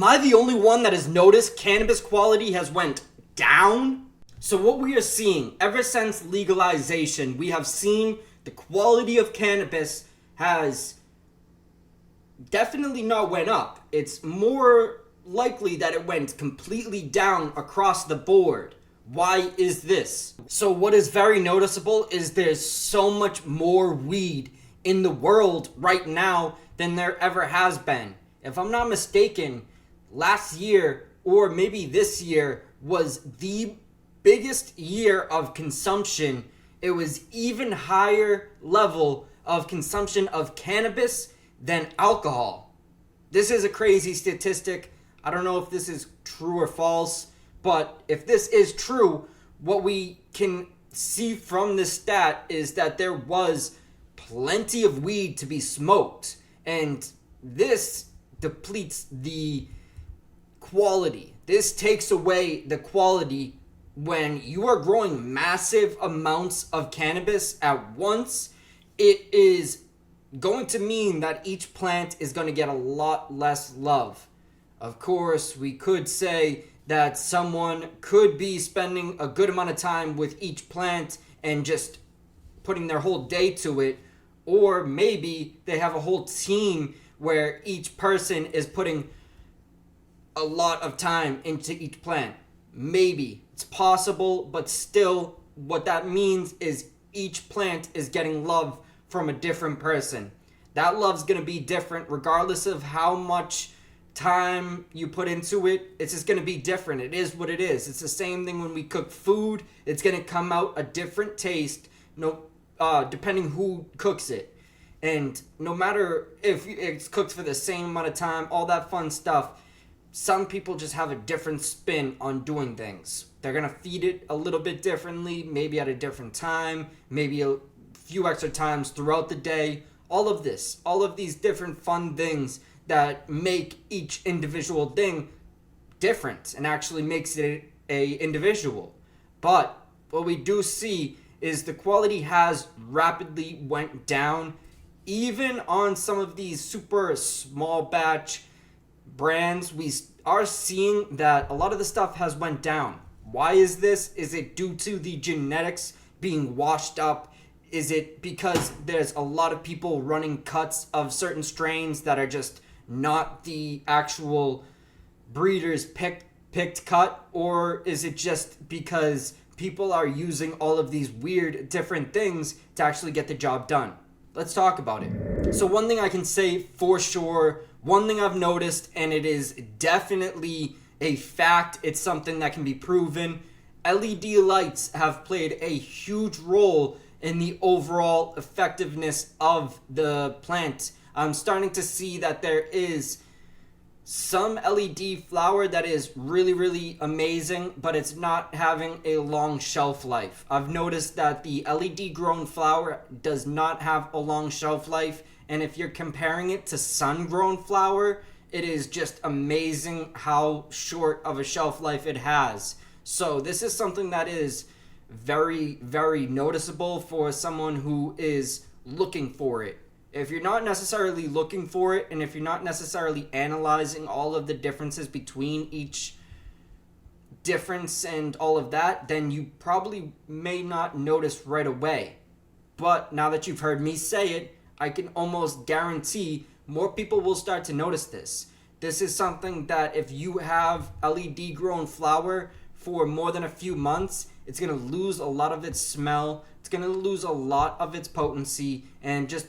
Am I the only one that has noticed cannabis quality has went down? So what we are seeing ever since legalization, we have seen the quality of cannabis has definitely not went up. It's more likely that it went completely down across the board. Why is this? So what is very noticeable is there's so much more weed in the world right now than there ever has been. If I'm not mistaken, last year or maybe this year was the biggest year of consumption. It was even higher level of consumption of cannabis than alcohol. This is a crazy statistic. I don't know if this is true or false, but if this is true, what we can see from this stat is that there was plenty of weed to be smoked, and this depletes the quality. This takes away the quality when you are growing massive amounts of cannabis at once. It is going to mean that each plant is going to get a lot less love. Of course, we could say that someone could be spending a good amount of time with each plant and just putting their whole day to it, or maybe they have a whole team where each person is putting a lot of time into each plant. Maybe it's possible, but still what that means is each plant is getting love from a different person. That love's going to be different regardless of how much time you put into it. It's just going to be different. It is what it is. It's the same thing when we cook food. It's going to come out a different taste, depending who cooks it. And no matter if it's cooked for the same amount of time, all that fun stuff, some people just have a different spin on doing things. They're going to feed it a little bit differently, maybe at a different time, maybe a few extra times throughout the day. All of these different fun things that make each individual thing different and actually makes it a individual. But what we do see is the quality has rapidly went down. Even on some of these super small batch brands, we are seeing that a lot of the stuff has went down. Why is this? Is it due to the genetics being washed up? Is it because there's a lot of people running cuts of certain strains that are just not the actual breeder's picked cut? Or is it just because people are using all of these weird different things to actually get the job done? Let's talk about it. So one thing I can say for sure, one thing I've noticed, and it is definitely a fact, it's something that can be proven, LED lights have played a huge role in the overall effectiveness of the plant. I'm starting to see that there is some LED flower that is really, really amazing, but it's not having a long shelf life. I've noticed that the LED grown flower does not have a long shelf life, and if you're comparing it to sun grown flower, it is just amazing how short of a shelf life it has. So this is something that is very, very noticeable for someone who is looking for it. If you're not necessarily looking for it, and if you're not necessarily analyzing all of the differences between each difference and all of that, then you probably may not notice right away. But now that you've heard me say it, I can almost guarantee more people will start to notice this. This is something that if you have LED grown flower for more than a few months, it's going to lose a lot of its smell. It's going to lose a lot of its potency, and just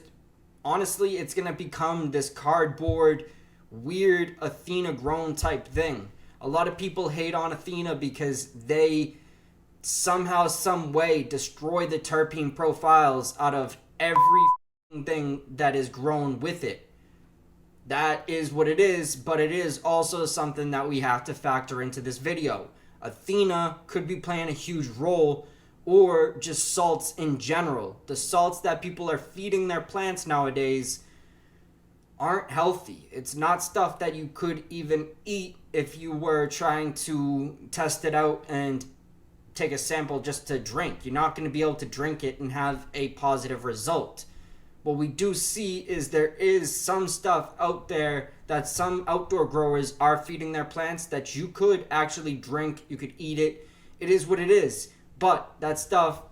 honestly, it's going to become this cardboard, weird Athena grown type thing. A lot of people hate on Athena because they somehow, some way destroy the terpene profiles out of every thing that is grown with it. That is what it is, but it is also something that we have to factor into this video. Athena could be playing a huge role, or just salts in general. The salts that people are feeding their plants nowadays aren't healthy. It's not stuff that you could even eat if you were trying to test it out and take a sample just to drink. You're not going to be able to drink it and have a positive result. what we do see is there is some stuff out there that some outdoor growers are feeding their plants that you could actually drink, you could eat it. It is what it is. But that stuff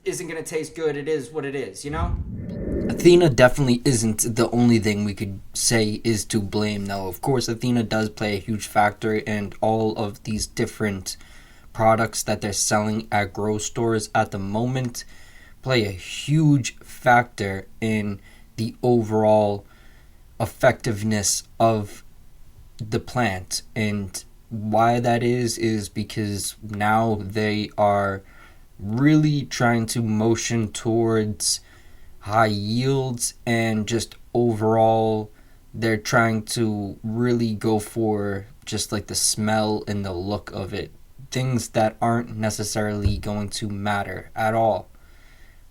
isn't going to taste good. It is what it is, you know? Athena definitely isn't the only thing we could say is to blame. Now, of course, Athena does play a huge factor in all of these different products that they're selling at grocery stores at the moment, play a huge factor in the overall effectiveness of the plant. And why that is because now they are really trying to motion towards high yields, and just overall they're trying to really go for just like the smell and the look of it, things that aren't necessarily going to matter at all,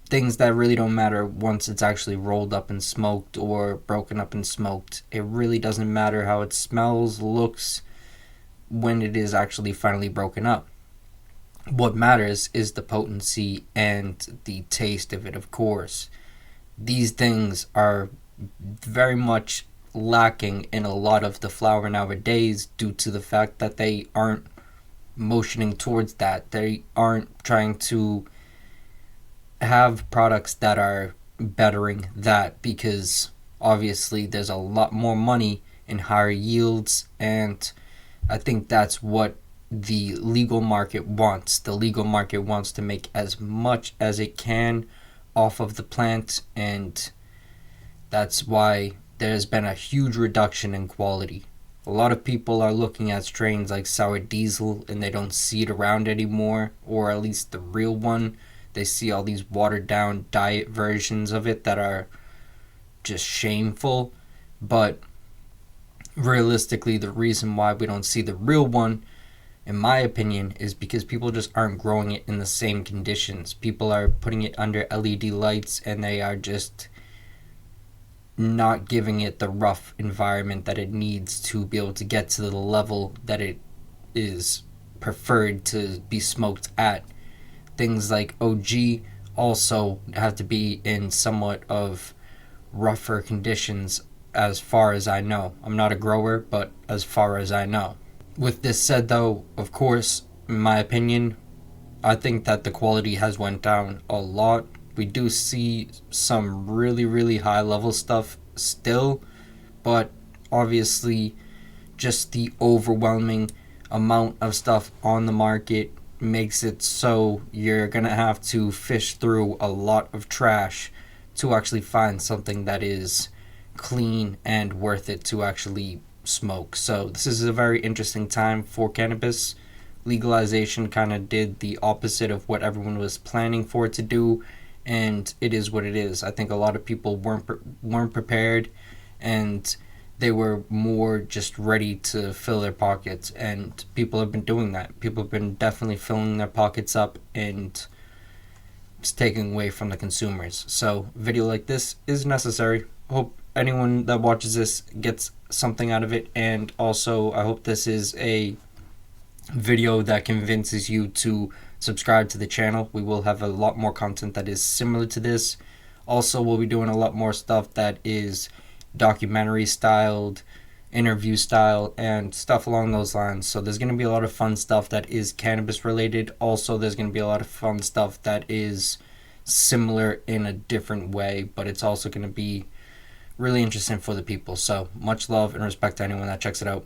things that really don't matter once it's actually rolled up and smoked or broken up and smoked. It really doesn't matter how it smells, looks, when it is actually finally broken up. What matters is the potency and the taste of it, of course. These things are very much lacking in a lot of the flower nowadays due to the fact that they aren't motioning towards that. They aren't trying to have products that are bettering that, because obviously there's a lot more money in higher yields, and I think that's what the legal market wants. The legal market wants to make as much as it can off of the plant, and that's why there's been a huge reduction in quality. A lot of people are looking at strains like Sour Diesel and they don't see it around anymore, or at least the real one. They see all these watered down diet versions of it that are just shameful. But realistically, the reason why we don't see the real one, in my opinion, is because people just aren't growing it in the same conditions. People are putting it under LED lights and they are just not giving it the rough environment that it needs to be able to get to the level that it is preferred to be smoked at. Things like OG also have to be in somewhat of rougher conditions, as far as I know. I'm not a grower, but as far as I know. With this said, though, of course, in my opinion, I think that the quality has went down a lot. We do see some really, really high level stuff still, but obviously just the overwhelming amount of stuff on the market makes it so you're gonna have to fish through a lot of trash to actually find something that is clean and worth it to actually smoke. So this is a very interesting time for cannabis. Legalization kind of did the opposite of what everyone was planning for it to do, and it is what it is. I think a lot of people weren't prepared, and they were more just ready to fill their pockets, and people have been doing that. People have been definitely filling their pockets up, and it's taking away from the consumers. So a video like this is necessary. Hope anyone that watches this gets something out of it, and also I hope this is a video that convinces you to subscribe to the channel. We will have a lot more content that is similar to this. Also, we'll be doing a lot more stuff that is documentary styled, interview style, and stuff along those lines. So there's going to be a lot of fun stuff that is cannabis related. Also, there's going to be a lot of fun stuff that is similar in a different way, but it's also going to be really interesting for the people. So much love and respect to anyone that checks it out.